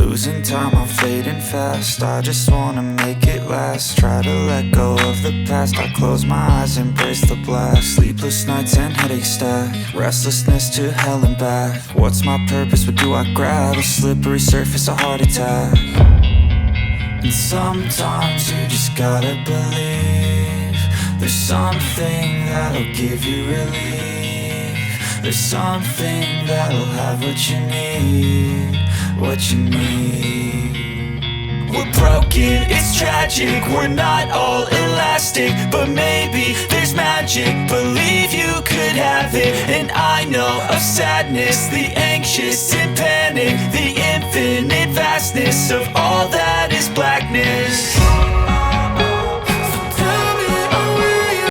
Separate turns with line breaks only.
Losing time, I'm fading fast. I just wanna make it last. Try to let go of the past. I close my eyes, embrace the blast. Sleepless nights and headaches stack. Restlessness to hell and back. What's my purpose, what do I grab? A slippery surface, a heart attack. And sometimes you just gotta believe there's something that'll give you relief. There's something that'll have what you need, what you need. We're broken, it's tragic, we're not all elastic, but maybe there's magic. Believe you could have it. And I know of sadness, the anxious and panic, the infinite vastness of all that is blackness.